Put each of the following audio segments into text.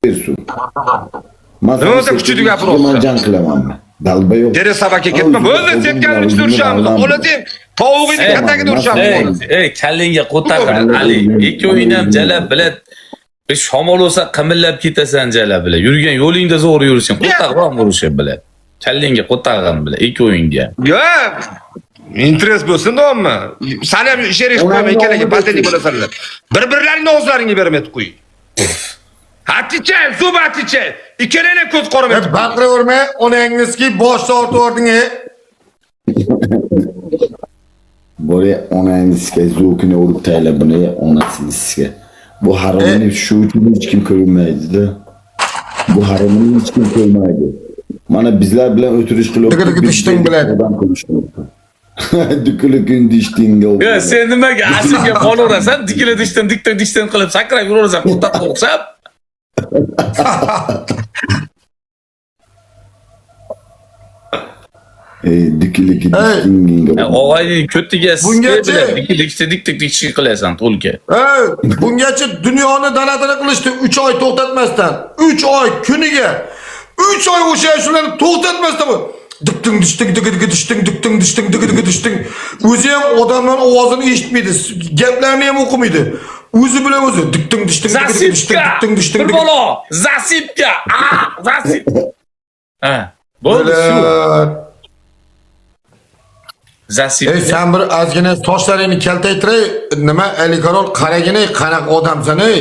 bersin. Nima bo'lsa kuchli gapirib men jan qilamanmi? Dalba yo'q. Dere sabakka ketma. Bo'ldi setganni ichida urishamiz. Olasang tovug'ingni kattagida urishamiz. Ey, kallingga qo'taqan Ali. Ikkoving ham jala bilad. Shamol olsa qimillab ketasan jala bilad. Yurgan yo'lingda zo'r yursang, qo'taqroq urishib bilad. Kallingga qo'taqan bilad ikkovingga. Yo'q. Interes bo'lsin davommi? Seni ham sherik qo'yma ikkalaga patentlik bo'lasanlar. Bir-birlaringni o'zlaringga bermaydi qo'y. Hatice, zub Hatice. İkilene ko'z qoramaydi. Baqiraverma, onangizki boshni ortib Buraya onangizga zokini urib tayla buni onasingizga. Bu haromni shu uchun hech kim ko'rmaydi-da. Bu haromni hech kim ko'rmaydi. Mana bizlar bilan o'tirish qilib Dikili bilan odam konuşmoqda. Dikili kun dishtingga. Yo, sen nimaga asilga qolaversan? Dikili dishtin qilib sakrab yuraversan, qo'taqqa o'xshab. Dikili dishtingga. Og'ayning ko'tiga Bungacha dik qilasan to'lka. Bungacha dunyoni daladini qilishdi 3 oy to'xtatmasdan. 3 oy kuniga 3 oy o'sha shularni to'xtatmasdan dikting dishting. O'zi ham odamlar ovozini eshitmaydi, gaplarni ham o'qimaydi. O'zi bilan o'zi dikting dishting. Bir bola, zasipka. Zasip. Ha, bo'ldi shu. Zasip. Sen bir ozgina sochlaringni kaltaytiray, nima Alikarol qaragina qanaqa odamsan ey.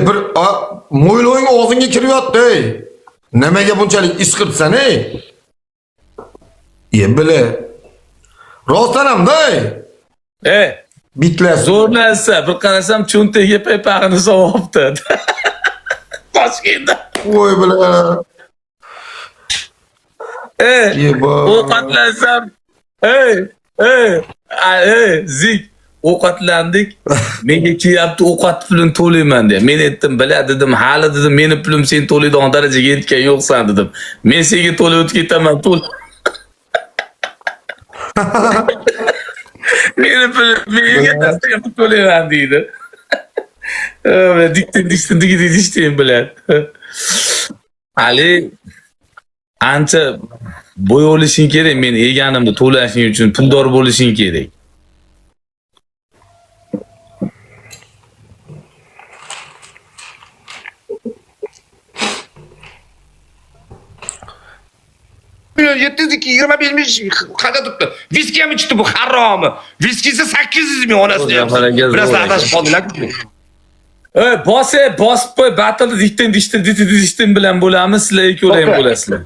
Bir mo'yloying og'zingga kiryapti ey. Nimaga bunchalik isqirtsan ey? Bile. Rostdan ham day. Bitlar Zo'rlansa, bir qarasam cho'ntagiga paypag'ini sovibdi. Toshkentda. Voy bile. Ovqatlansam. Zik. Ovqatlandik. Menga kelyapti ovqat pulini to'layman dedim. Men aytdim, "Bila dedim, hali dedim, meni pulim sen to'laydigan darajaga yetgan yo'qsan" dedim. Men senga to'lab o'tib ketaman, to'l. Meni pulim menga to'layman deydi. Diktin bilan. Ali ancha bo'y olishing kerak, men yeganimni to'lashing uchun puldor bo'lishing kerak. Milyon 725 qada turibdi. Viski ham ichdi bu haromi. Viskisi 800 ming onasi. Biraz adashib qoldilar. Bosib qo'y, batilni dishtin bilan bo'lamiz, sizlar ikkovlang bo'lasizlar.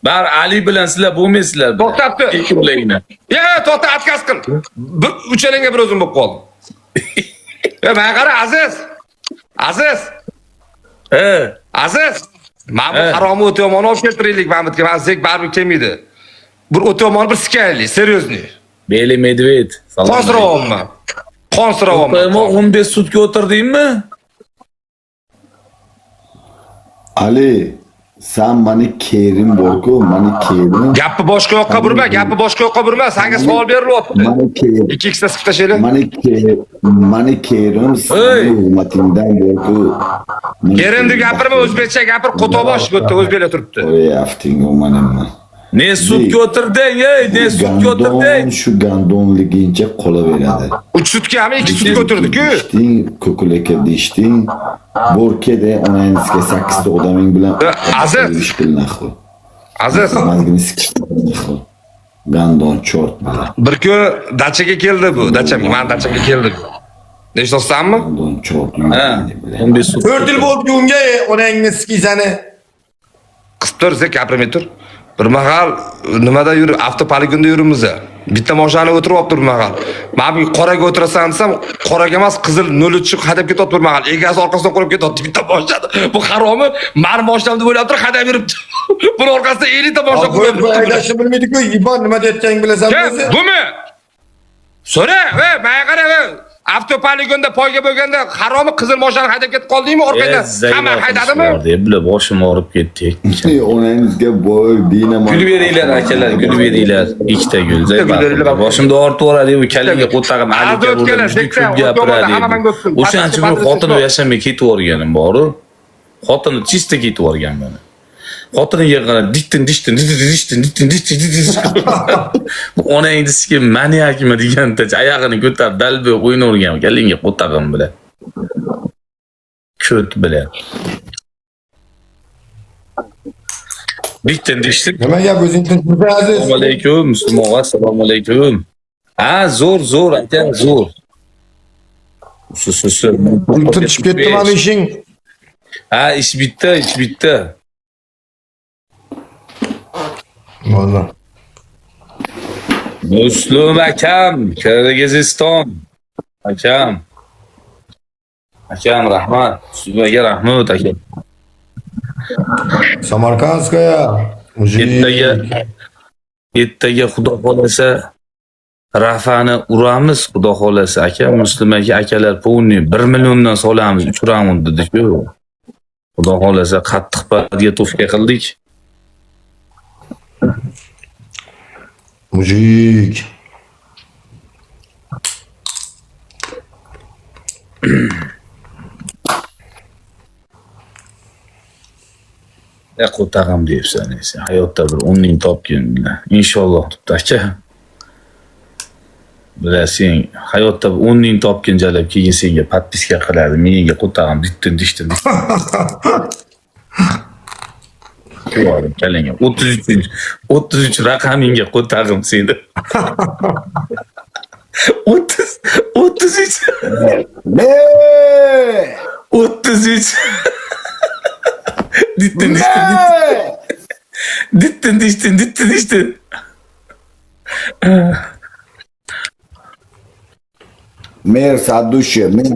Bar Ali bilan sizlar bo'lmaysizlar. To'xtatdi. Ikkovlangni. To'xta, отказ qil. Uchalangga bir o'zim bo'lib qoldim. Men qara Aziz. Aziz. Men bu haromni o'ta yomon olib keltiraylik Mahmudga. Men zek baribir kelmaydi. Bir o'ta yomon bir sikaylik, seryozni. Beli medved. Qonsiravomman. 15 sutka o'tirdingmi? Ali, sen mani kerim borku, mani kerim. Gapni boshqa yoqqa burma, senga savol berilyapti. Mani kerim. 2x'da sip tashlaylik. Mani kerim, hurmatingdan borku. Kerimni gapirma, o'zbekcha gapir, qo'tobosh bo'tdi, o'zbeklar turibdi. Oy, afting o manimni. Ne sutka o'tirding, ne sutka o'tirding? Shu gandonligincha qolaveradi. 3 sutkami, 2 sutka o'tirdik-ku. Ko'kulaka dishting. Borkada onangizga 8 ta odaming bilan Aziz. Mazgini sikishtirdi. Gandon chort bilan. Bir kun dachaga keldi bu, men dachaga keldim. Eshitsanmi? Gandon chort. 15 sutka. 4 yil bo'ldi unga onangni sikizani. Qisib tursak gapirmay tur. Bir mahal nimada yurib, avtopoligonda yurimiz. Bitta mashina o'tirib bir mahal. Men bu qoraga o'tirasan desam, qoraga emas, qizil 03 hadab ketyapti bir mahal. Egasi orqasidan qo'rib ketyapti bitta mashina. Bu haromi, meni mashinamda o'ylab tur, hadab yuribdi. Buni orqasidan 50 ta mashina qo'yib. Bu aydashni bilmaydi-ku, Ibon nima deyotganingni bilasanmi o'zi? Bumi? So'ra, men qara, Avtopoligonda poyga bo'lganda haromi qizil mashina haydab ketib qoldingmi? Orqadan hamma haydadimi? Bilib boshim og'rib ketdi. Onangizga boy dinamo. Gul beringlar akalar, gul beringlar. Ikkita gul. Boshimda og'ritib yuboradi, bu kallaga qo'tag'im alika bo'ldi. Ko'p gapiradi. O'shaning uchun xotinni yashamay ketib yuborganim bor-ku. Xotinni chista ketib yuborgan meni. Xotiniga qarab dittin. Bu onangizga maniakmi deganda oyog'ini ko'tarib dalba o'ynavergan kallinga qo'tag'im bilan. Ko't bilan. Dittin. Nima gap o'zing tinchmi aziz? Assalomu alaykum, Musulmon, assalomu alaykum. Ha, zo'r aka, zo'r. Sus. Tinchib ketdi mana ishing. Ha, ish bitta. Valla. Muslum akam, Qirg'iziston. Akam rahmat. Sizlarga rahmat aka. Samarkandskaya. Ertaga Xudo xolasa Rafani uramiz, Xudo xolasa aka. Muslum akalar pulni 1 milliondan solamiz, 3 raund dedi-ku. Xudo xolasa qattiq partiya tufka qildik. Mujik. Qo'tag'im deyapsan esa. Hayotda bir 10 ming topgin. Inshaalloh debdi aka. Bilasing, hayotda 10 ming topginjalab keyin senga podpiska qiladi. Menga qo'tag'im dittin. Ko'radim kalingga 33 raqamingga qo'tag'im seni. 33. Ne? 33. Dittin. Mer saddushi, men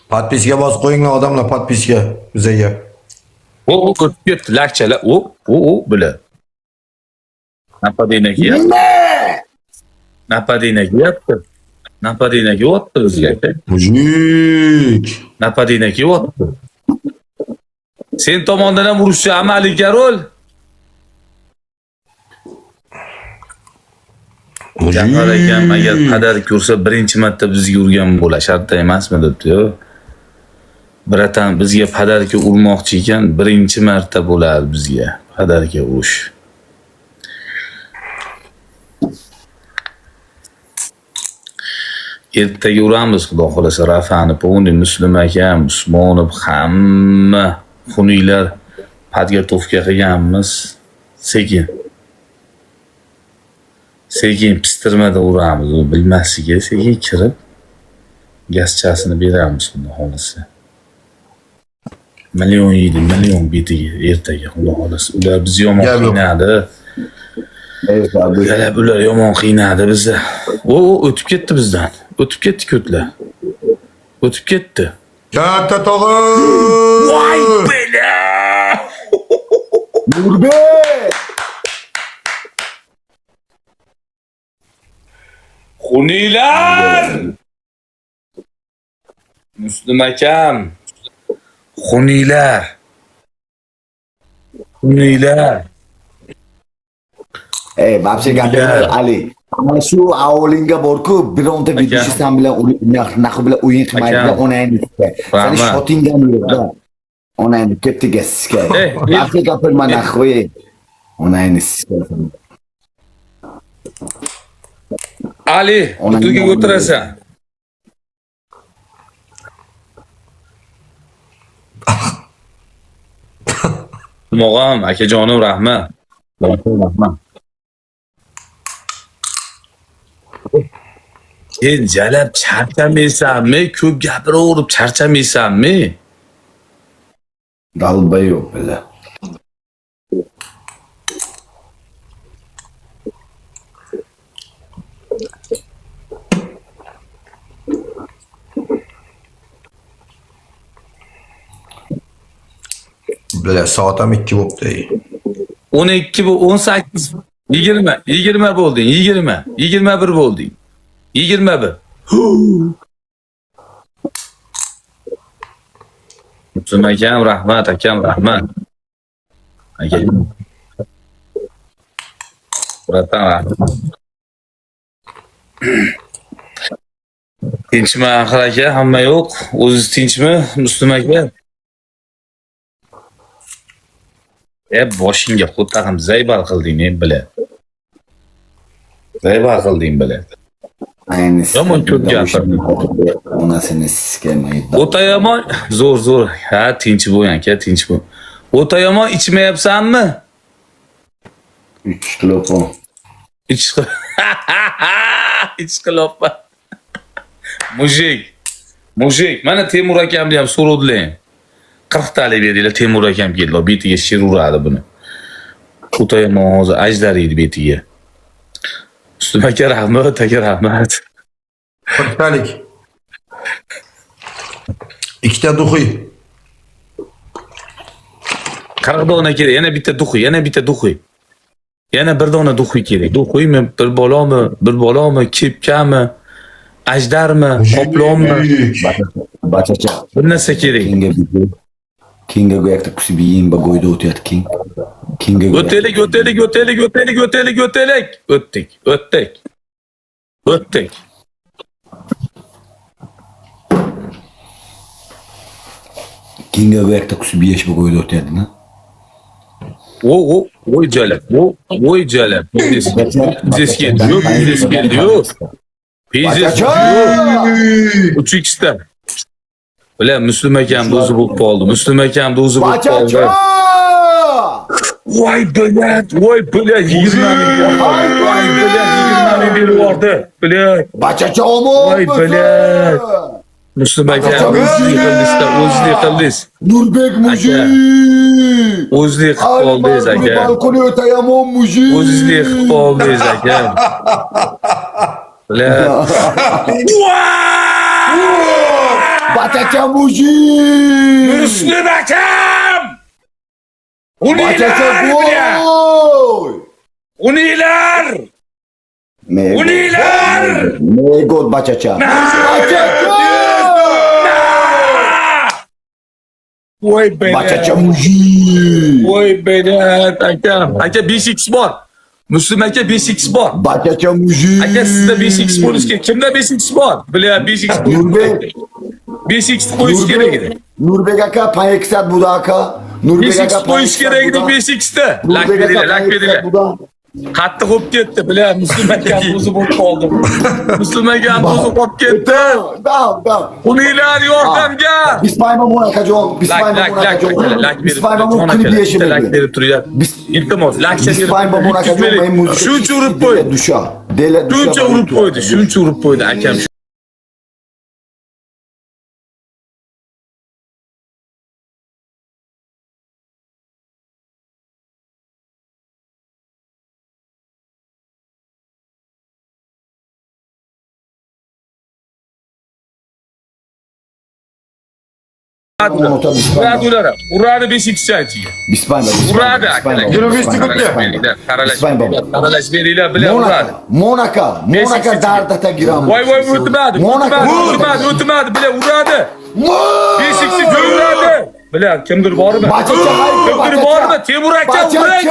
Podpiska bos qo'yinglar odamlar podpiska bizga. O ko'rib ketdi lakchalar. O bilan. Napadina kelyapti. Napadina kelyapti bizga. Mujik. Napadina kelyapti. Sen tomondan ham urushchi amaliy Karol. Jafar akam agar qadar ko'rsa birinchi marta bizga urgan bo'lar, shartda emasmi debdi-ku. Biratan bizga padarka urmoqchi ekan, birinchi marta bo'ladi bizga padarka urish. Ertaga uramiz Xudo xolasa Rafani, Poni, Muslum akam, Usmonov hamma xuniylar podgotovka qilganmiz. Sekin pistirmada uramiz, u bilmasligiga sekin kirib gaschasini beramiz Xudo xolasa. Million yeydi, million betiga ertaga Xudo xolasa. Ular bizni yomon qiynadi. Ular yomon qiynadi bizni. O'tib ketdi bizdan. O'tib ketdi ko'tlar. O'tib ketdi. Katta tog'i. Voy bela! Nurbek! Xuniylar! Muslum akam. Xuniylar. Babsi gapir Ali. Mana shu avlinga borku, bironta videosi bilan naqi bilan o'yin qilmaydi, onangni. Seni shotingdan yo'qda. Onangni ketiga siska. Babsi gapirma naqi. Onangni siska. Ali, o'tiga o'tirasan. Mo'g'am, akajonim rahmat. Rahmat. Sen jalab charchamaysanmi? Ko'p gapiraverib charchamaysanmi? Dalba yo'q bila. Bila soatam 2 bo'libdi. 12 bu 18 20 bo'lding, 21 bo'lding. 21. Mutlum akam rahmat, akam rahmat. Akam. Muratdan rahmat. Tinchmi axir aka? Hamma yo'q. O'zingiz tinchmi, Muslum aka? Boshingga xud tag'im zaybal qilding, men bilay. Zaybal qilding bilay. Aynısı. Yomon ko'p gapirding. Onasini siskamaydi. O'ta yomon, zo'r. Ha, tinch bo'l aka, tinch bo'l. O'ta yomon ichmayapsanmi? 3 kilopon. İç qiloppa. Mujik. Mana Temur akamni ham so'rovdilar. 40 talik berdilar, Temur akam keldi. Betiga shir uradi buni. O'ta yomon hozir ajdar edi betiga. Muslum aka rahmat, aka rahmat. Bittalik. Ikkita duxuy. 40 dona kerak, yana bitta duxuy. Yana bir dona duxuy kerak. Duxuymi, bir balomi, kepkami, ajdarmi, qoplonmi? Bachacha. Bir narsa kerak. Kinga go'yakda kusib yeyimba go'yda o'tyapti King. Kinga O'talik. O'tdik. Kinga go'yakda kusib yeyishba go'yda o'tyapti-na. Voy jalab. Biznes keldi yo'q. Bachacha! 3x'da. Bilan Muslum akam o'zi bo'lib qoldi. Bachacha! Voy bilat, 20 ming berib yubordi. Bilat. Bachacha omon! Voy bilat. Muslum akam o'zlik qildingiz. Nurbek mujik! O'zlik qilib qoldingiz aka. Balkoni o'ta yomon mujik! O'zlik qilib qoldingiz aka. Bilat. Bachacha mujik! Muslum akam! Bachacha Unilar! go'y! Unilar! Ne gol bachacha? Bachacha! Voy belat. Bachacha mujik! Voy belat akam. Aka 5x bor. Muslum aka 5x bor. Bachacha mujik! Aka sizda 5x bo'lish kerak. Kimda 5x bor? Bilar 5x Nurbek! 5x qo'yish kerak edi. Nurbek aka payeksat buda aka. Nurbek 5x aka qo'yish kerak edi 5xda. Lak beringlar. Qattiq bo'lib ketdi. Bilar Muslum akam o'zi bo'lib qoldi. Muslum akam o'zi qolib ketdi. Dam. Uninglar yordamga. Bismayma monakajon. Lak Bismayma klip yeshim. Lak berib turinglar. Iltimos, lakcha berib. Bismayma monakajon men muzika. Shuncha urib qo'ydi. Dusha. Shuncha urib qo'ydi akam. Uradi 5x chanchiga. Bismayma. Uradi akalar. Qaralash beringlar bilan uradi. Monaka dardata giram. Voy o'tmadi bilan uradi. 5x uradi. Bilan kimdir bormi? Kimdir bormi? Temur aka uradi.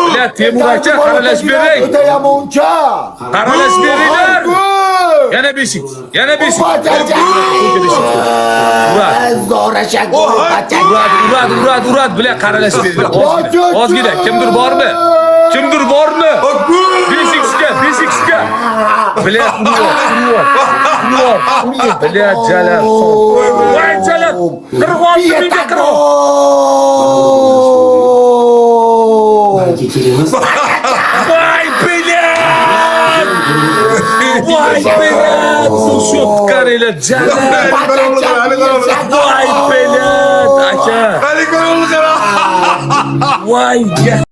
Bilan Temur aka qaralash bering. O'ta yamoncha. Qaralash beringlar. Yana 5x. Zo'rashak. Uradi bilan qaralash beringlar. Ozgina kimdir bormi? 5xga. Bilan urur. Bilan jalab. Voy jalab. Qirg'oqqa qirg'oq. Voy bilan. Şu karıyla jalab. Voy bilan aka. Voy jalab.